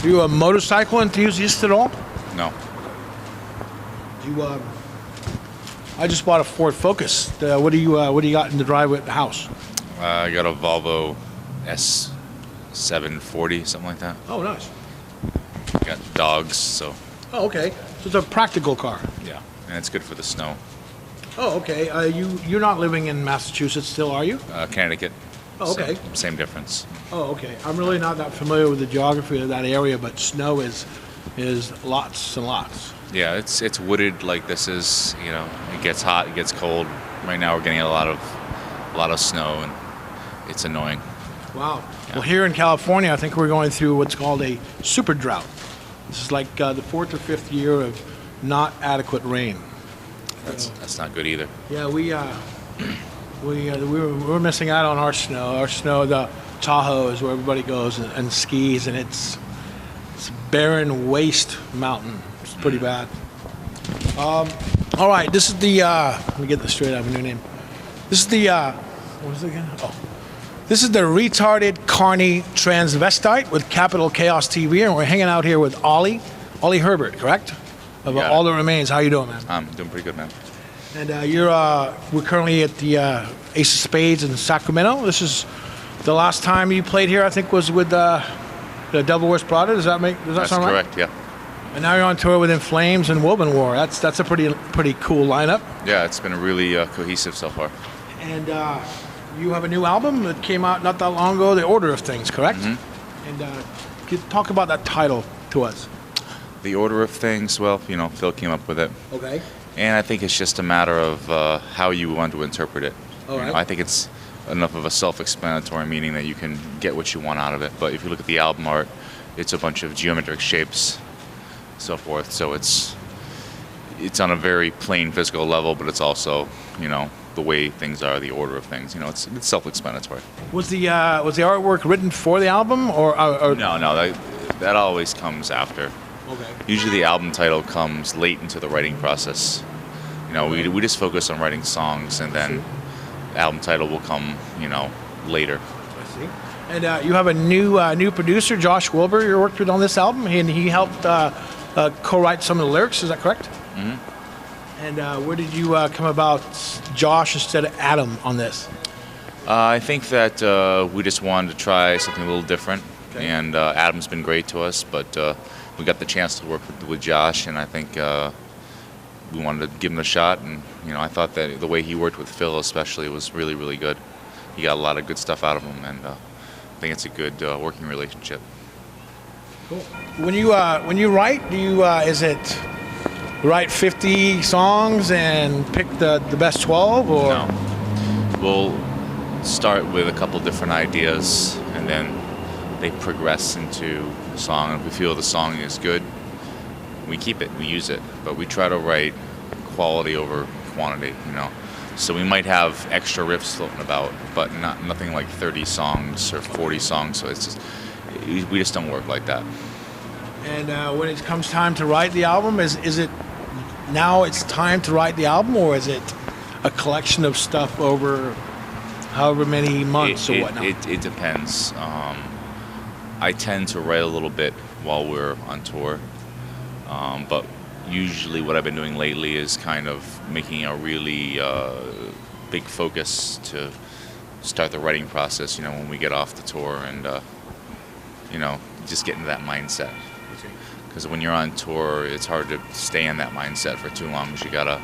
Are you a motorcycle enthusiast at all? No. I just bought a Ford Focus. What do you got in the driveway at the house? I got a Volvo S740, something like that. Oh, nice. Got dogs, so Oh, okay. So it's a practical car. yeah, and it's good for the snow. Oh, okay. You're not living in Massachusetts still, are you? Connecticut. Oh, okay. Same difference. Oh, okay. I'm really not that familiar with the geography of that area, but snow is lots and lots. Yeah, it's wooded like this is. You know, it gets hot, it gets cold. Right now we're getting a lot of snow, and it's annoying. Wow. Yeah. Well, here in California, I think we're going through what's called a super drought. This is like the fourth or fifth year of not adequate rain. That's not good either. Yeah, we're missing out on our snow. Our snow, the Tahoe is where everybody goes and skis, and it's barren waste mountain. It's pretty bad. All right, this is the. Let me get this straight. I have a new name. This is the. What is it again? Oh, this is the retarded carny transvestite with Capital Chaos TV, and we're hanging out here with Oli Herbert, correct? Of Yeah. All That Remains. How you doing, man? I'm doing pretty good, man. And we're currently at the Ace of Spades in Sacramento. This is the last time you played here, I think, was with the Devil Wears Prada. Does that That's sound right? correct. Yeah. And now you're on tour with In Flames and Woven War. That's a pretty cool lineup. Yeah, it's been really cohesive so far. And you have a new album that came out not that long ago, The Order of Things, correct? Mm-hmm. And can you talk about that title to us? The Order of Things, well, you know, Phil came up with it. Okay. And I think it's just a matter of how you want to interpret it. All right. You know, I think it's enough of a self-explanatory meaning that you can get what you want out of it. But if you look at the album art, it's a bunch of geometric shapes, so forth. So it's on a very plain physical level, but it's also, you know, the way things are, the order of things. You know, it's self-explanatory. Was the artwork written for the album or No, that always comes after. Okay. Usually the album title comes late into the writing process. You know, we just focus on writing songs, and then the album title will come, you know, later. I see. And you have a new producer, Josh Wilbur, you worked with on this album, and he helped co-write some of the lyrics. Is that correct? Mm-hmm. And where did you come about Josh instead of Adam on this? I think that we just wanted to try something a little different, Okay. and Adam's been great to us, but we got the chance to work with Josh, and I think we wanted to give him a shot. And you know, I thought that the way he worked with Phil, especially, was really, really good. He got a lot of good stuff out of him, and I think it's a good working relationship. Cool. When you write, do you is it write 50 songs and pick the best 12, or No, we'll start with a couple different ideas, and then they progress into a song. If we feel the song is good, we keep it, we use it. But we try to write quality over quantity, you know. So we might have extra riffs floating about, but nothing like 30 songs or 40 songs. So it's just, we just don't work like that. And when it comes time to write the album, is it now it's time to write the album, or is it a collection of stuff over however many months or whatnot? It depends. I tend to write a little bit while we're on tour, but usually what I've been doing lately is kind of making a really big focus to start the writing process, you know, when we get off the tour, and you know, just get into that mindset. Because when you're on tour, it's hard to stay in that mindset for too long, because you gotta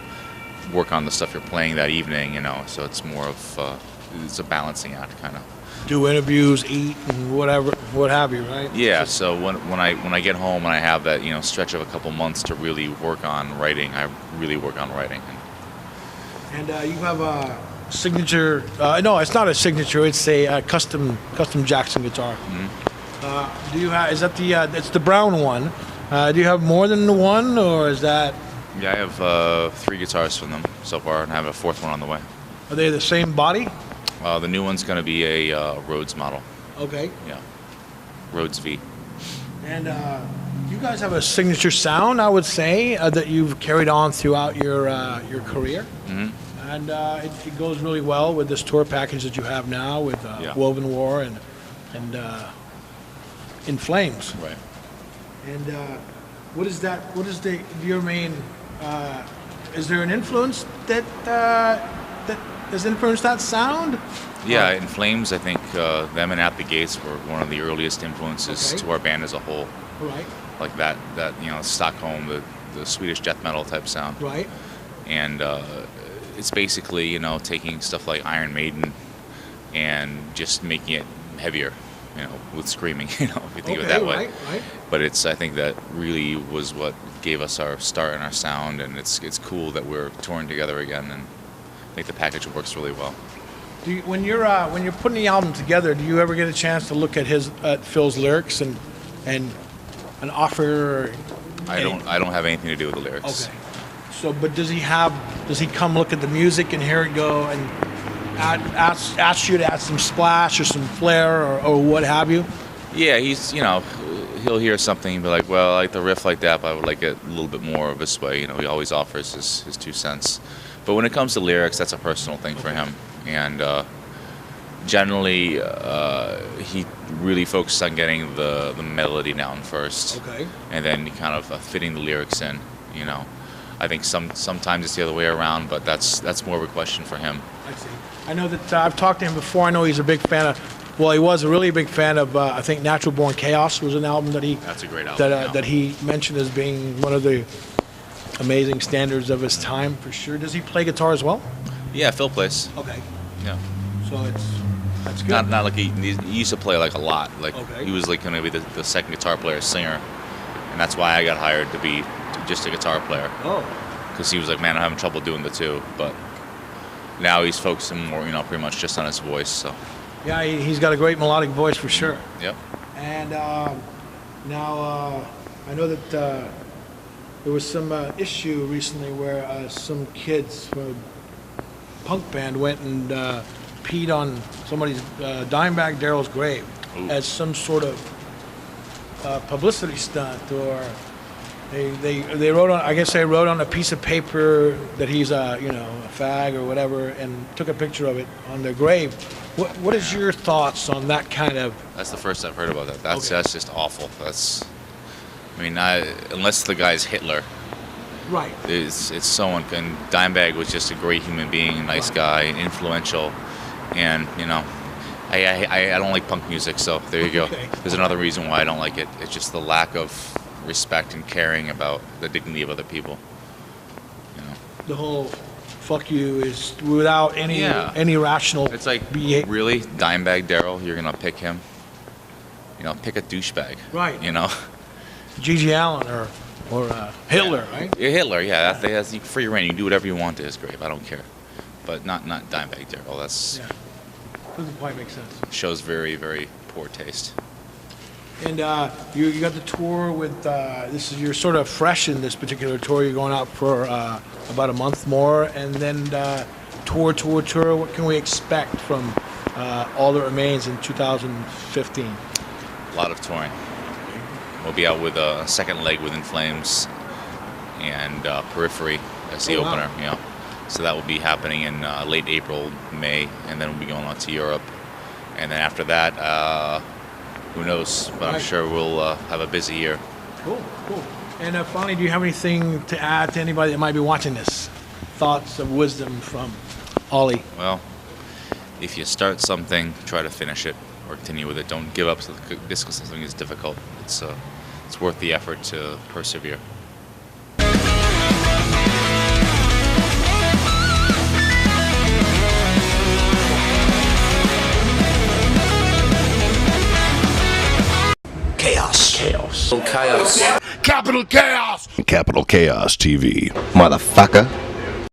work on the stuff you're playing that evening, you know. So it's more of it's a balancing act, kind of. Do interviews, eat, and whatever, what have you, right? Yeah. So when I get home and I have that, you know, stretch of a couple months to really work on writing, I really work on writing. And you have a signature. No, it's not a signature. It's a custom Jackson guitar. Mm-hmm. Do you have? Is that the? It's the brown one. Do you have more than the one, or is that? Yeah, I have 3 guitars from them so far, and I have a 4th one on the way. Are they the same body? The new one's going to be a Rhodes model. Okay. Yeah, Rhodes V. And you guys have a signature sound, I would say, that you've carried on throughout your career. Mm-hmm. And it goes really well with this tour package that you have now with Woven War and In Flames. Right. And what is that? What is your main? Is there an influence that has influenced that sound? Yeah, In Flames, I think them and At the Gates were one of the earliest influences to our band as a whole. Right. Like that Stockholm, the Swedish death metal type sound. Right. And it's basically, taking stuff like Iron Maiden and just making it heavier, with screaming, if you think of it that way. Right. But I think that really was what gave us our start and our sound, and it's cool that we're touring together again, and I think the package works really well. When you're putting the album together, do you ever get a chance to look at Phil's lyrics and offer? I don't have anything to do with the lyrics. Okay. So, but does he come look at the music and hear it go and ask you to add some splash or some flair or what have you? Yeah, he's he'll hear something and be like, well, I like the riff like that, but I would like it a little bit more of this way. He always offers his 2 cents. But when it comes to lyrics, that's a personal thing for him. And generally, he really focuses on getting the melody down first. Okay. And then kind of fitting the lyrics in, I think sometimes it's the other way around, but that's more of a question for him. I see. I know that I've talked to him before. I know he's a big fan of, well, he was a really big fan of, I think Natural Born Chaos was an album that That's a great album. That he mentioned as being one of the amazing standards of his time, for sure. Does he play guitar as well? Yeah, Phil plays. Okay. Yeah. So that's good. Not like he used to play like a lot. Like Okay. he was like going to be the second guitar player, singer, and that's why I got hired to be just a guitar player. Oh. Because he was like, man, I'm having trouble doing the 2, but now he's focusing more, pretty much just on his voice. So. Yeah, he's got a great melodic voice for sure. Yep. And now I know that there was some issue recently where some kids from a punk band went and peed on somebody's Dimebag Darrell's grave. Ooh. As some sort of publicity stunt, or they wrote on, I guess they wrote on a piece of paper that he's a fag or whatever, and took a picture of it on their grave. What is your thoughts on that kind of? That's the first I've heard about that. That's just awful. Unless the guy's Hitler. Right. It's so and Dimebag was just a great human being, a nice guy, influential, and I don't like punk music, so there you go. Okay. There's another reason why I don't like it. It's just the lack of respect and caring about the dignity of other people. The whole fuck you is without any rational. It's like, really, Dimebag Darrell, you're gonna pick him? Pick a douchebag. Right. G.G. Allen or Hitler, right? Yeah, Hitler, yeah. That's free reign. You can do whatever you want to his grave. I don't care. But not Dimebag Darrell. That's doesn't quite make sense. Shows very, very poor taste. And you got the tour with you're sort of fresh in this particular tour. You're going out for about a month more, and then tour. What can we expect from All That Remains in 2015? A lot of touring. We'll be out with a second leg with In Flames and Periphery as the opener. So that will be happening in late April, May, and then we'll be going on to Europe. And then after that, who knows? But I'm sure we'll have a busy year. Cool. And finally, do you have anything to add to anybody that might be watching this? Thoughts of wisdom from Oli? Well, if you start something, try to finish it or continue with it. Don't give up just because something is difficult. It's worth the effort to persevere. Chaos. Capital Chaos. Capital Chaos TV. Motherfucker.